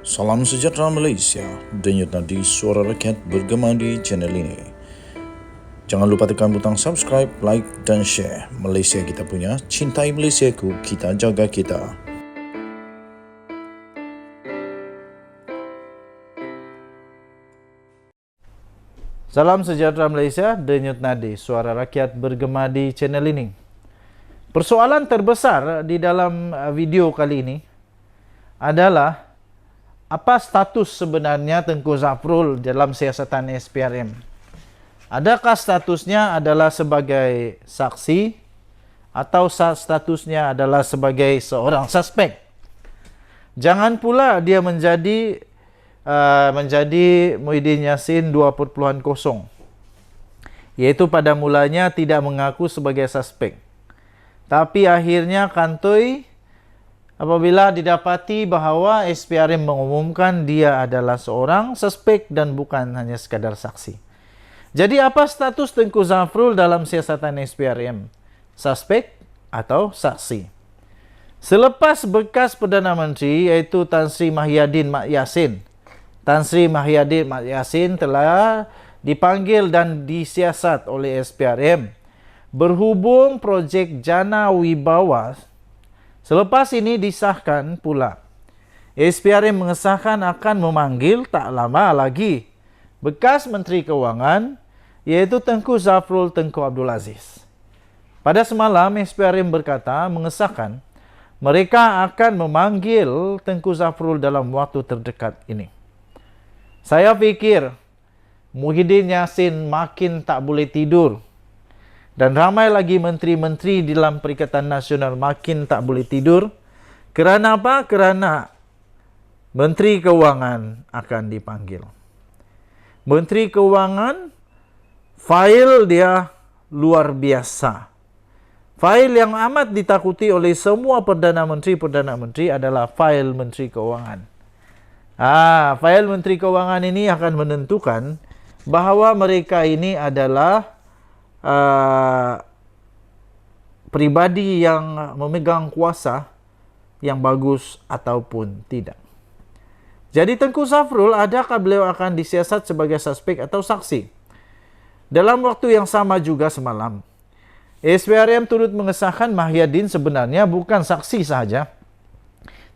Salam sejahtera Malaysia, denyut nadi suara rakyat bergema di channel ini. Jangan lupa tekan butang subscribe, like dan share. Malaysia kita punya, cintai Malaysiaku, kita jaga kita. Salam sejahtera Malaysia, denyut nadi suara rakyat bergema di channel ini. Persoalan terbesar di dalam video kali ini adalah apa status sebenarnya Tengku Zafrul dalam siasatan SPRM? Adakah statusnya adalah sebagai saksi atau statusnya adalah sebagai seorang suspek? Jangan pula dia menjadi Muhyiddin Yassin 2.0, yaitu pada mulanya tidak mengaku sebagai suspek. Tapi akhirnya kantoi apabila didapati bahawa SPRM mengumumkan dia adalah seorang suspek dan bukan hanya sekadar saksi. Jadi apa status Tengku Zafrul dalam siasatan SPRM? Suspek atau saksi? Selepas bekas Perdana Menteri iaitu Tan Sri Mahyadin Mat Yassin, telah dipanggil dan disiasat oleh SPRM berhubung projek Jana Wibawa. Selepas ini disahkan pula, SPRM mengesahkan akan memanggil tak lama lagi bekas Menteri Kewangan iaitu Tengku Zafrul Tengku Abdul Aziz. Pada semalam SPRM berkata mengesahkan mereka akan memanggil Tengku Zafrul dalam waktu terdekat ini. Saya fikir Muhyiddin Yassin makin tak boleh tidur. Dan ramai lagi menteri-menteri di dalam Perikatan Nasional makin tak boleh tidur. Kerana apa? Kerana Menteri Kewangan akan dipanggil. Menteri Kewangan, fail dia luar biasa. Fail yang amat ditakuti oleh semua Perdana Menteri adalah fail Menteri Kewangan. Fail Menteri Kewangan ini akan menentukan bahawa mereka ini adalah pribadi yang memegang kuasa yang bagus ataupun tidak. Jadi Tengku Zafrul, adakah beliau akan disiasat sebagai suspek atau saksi? Dalam waktu yang sama juga semalam, SPRM turut mengesahkan Mahyadin sebenarnya bukan saksi sahaja,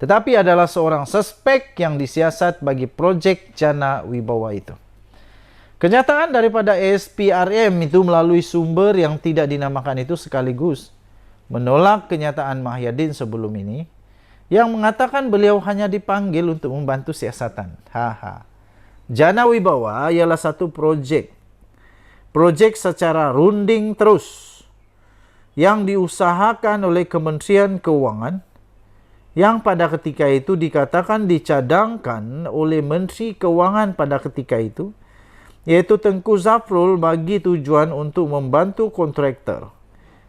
tetapi adalah seorang suspek yang disiasat bagi projek Jana Wibawa itu. Kenyataan daripada SPRM itu melalui sumber yang tidak dinamakan itu sekaligus menolak kenyataan Mahyadin sebelum ini yang mengatakan beliau hanya dipanggil untuk membantu siasatan. Jana Wibawa ialah satu projek secara runding terus yang diusahakan oleh Kementerian Keuangan yang pada ketika itu dikatakan dicadangkan oleh Menteri Keuangan pada ketika itu, iaitu Tengku Zafrul bagi tujuan untuk membantu kontraktor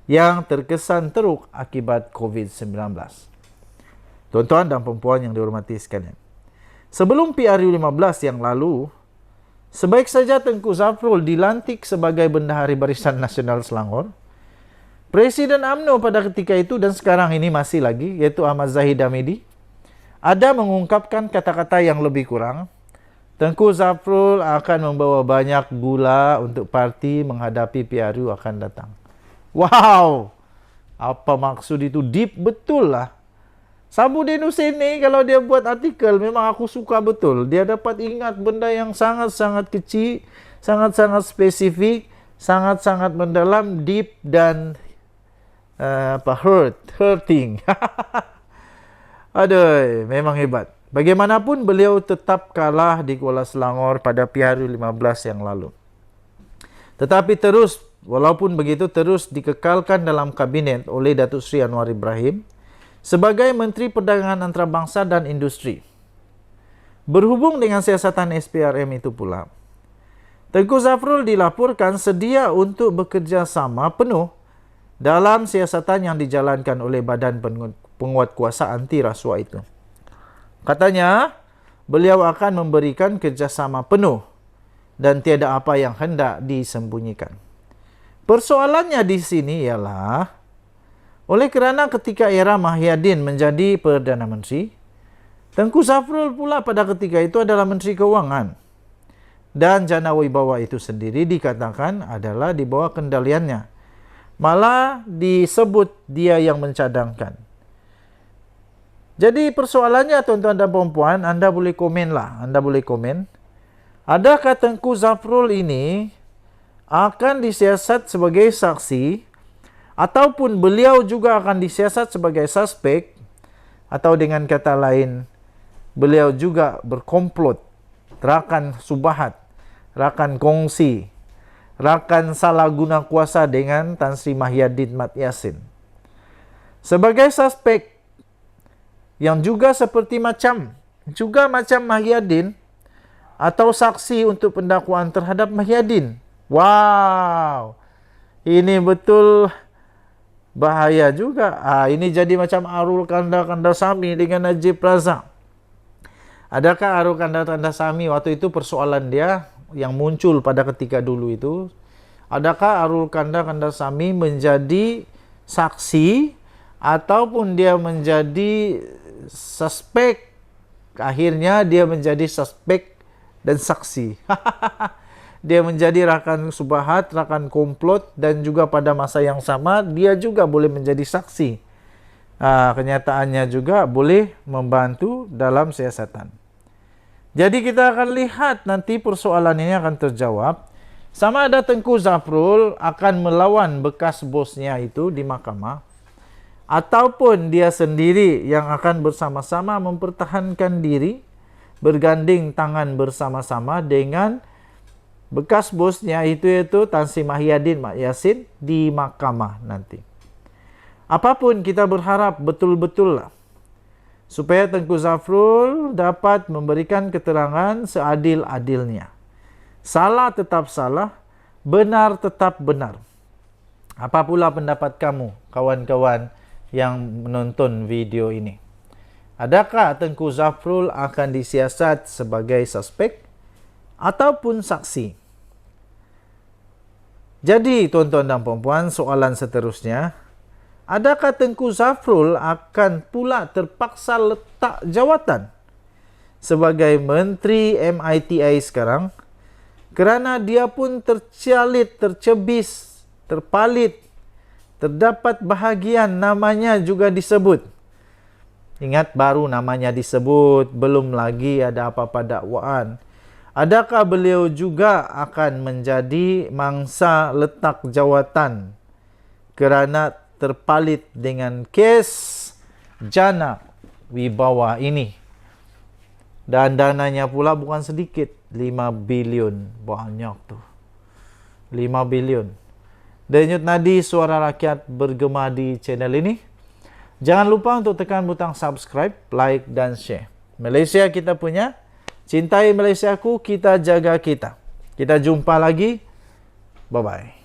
yang terkesan teruk akibat COVID-19. Tuan-tuan dan puan yang dihormati sekalian, sebelum PRU 15 yang lalu, sebaik saja Tengku Zafrul dilantik sebagai Bendahari Barisan Nasional Selangor, Presiden UMNO pada ketika itu dan sekarang ini masih lagi, iaitu Ahmad Zahid Hamidi, ada mengungkapkan kata-kata yang lebih kurang, Tengku Zafrul akan membawa banyak gula untuk parti menghadapi PRU akan datang. Wow! Apa maksud itu? Deep betul lah. Sabudin Hussein ni kalau dia buat artikel memang aku suka betul. Dia dapat ingat benda yang sangat-sangat kecil, sangat-sangat spesifik, sangat-sangat mendalam, deep dan hurting. Aduh, memang hebat. Bagaimanapun beliau tetap kalah di Kuala Selangor pada PRU 15 yang lalu. Tetapi walaupun begitu terus dikekalkan dalam kabinet oleh Datuk Seri Anwar Ibrahim sebagai Menteri Perdagangan Antarabangsa dan Industri. Berhubung dengan siasatan SPRM itu pula, Tengku Zafrul dilaporkan sedia untuk bekerjasama penuh dalam siasatan yang dijalankan oleh Badan Penguatkuasa Anti Rasuah itu. Katanya, beliau akan memberikan kerjasama penuh dan tiada apa yang hendak disembunyikan. Persoalannya di sini ialah, oleh kerana ketika era Mahyadin menjadi Perdana Menteri, Tengku Zafrul pula pada ketika itu adalah Menteri Keuangan. Dan Jana Wibawa itu sendiri dikatakan adalah di bawah kendaliannya. Malah disebut dia yang mencadangkan. Jadi persoalannya tuan-tuan dan puan-puan, Anda boleh komen lah. Anda boleh komen. Adakah Tengku Zafrul ini akan disiasat sebagai saksi ataupun beliau juga akan disiasat sebagai suspek, atau dengan kata lain beliau juga berkomplot, rakan subahat, rakan kongsi, rakan salah guna kuasa dengan Tan Sri Mahyadin Mat Yassin. Sebagai suspek yang juga macam Mahyadin, atau saksi untuk pendakwaan terhadap Mahyadin. Wow, ini betul bahaya juga. Ini jadi macam Arul Kandasamy dengan Najib Razak. Adakah Arul Kandasamy waktu itu persoalan dia yang muncul pada ketika dulu itu? Adakah Arul Kandasamy menjadi saksi ataupun dia menjadi suspek? Akhirnya dia menjadi suspek dan saksi. Dia menjadi rakan subahat, rakan komplot, dan juga pada masa yang sama dia juga boleh menjadi saksi. Kenyataannya juga boleh membantu dalam siasatan. Jadi kita akan lihat nanti persoalan ini akan terjawab. Sama ada Tengku Zafrul akan melawan bekas bosnya itu di mahkamah, ataupun dia sendiri yang akan bersama-sama mempertahankan diri, berganding tangan bersama-sama dengan bekas bosnya itu Tan Sri Mahyadin Mat Yassin di mahkamah nanti. Apapun kita berharap betul-betul lah supaya Tengku Zafrul dapat memberikan keterangan seadil-adilnya. Salah tetap salah, benar tetap benar. Apa pula pendapat kamu, kawan-kawan yang menonton video ini? Adakah Tengku Zafrul akan disiasat sebagai suspek ataupun saksi? Jadi tuan-tuan dan puan-puan, soalan seterusnya, adakah Tengku Zafrul akan pula terpaksa letak jawatan sebagai Menteri MITI sekarang kerana dia pun tercalit, tercebis, terpalit, terdapat bahagian namanya juga disebut. Ingat, baru namanya disebut, belum lagi ada apa-apa dakwaan. Adakah beliau juga akan menjadi mangsa letak jawatan kerana terpalit dengan kes Jana Wibawa ini? Dan dananya pula bukan sedikit, 5 bilion. Banyak tu. 5 bilion. Denyut nadi suara rakyat bergema di channel ini. Jangan lupa untuk tekan butang subscribe, like dan share. Malaysia kita punya. Cintai Malaysiaku, kita jaga kita. Kita jumpa lagi. Bye-bye.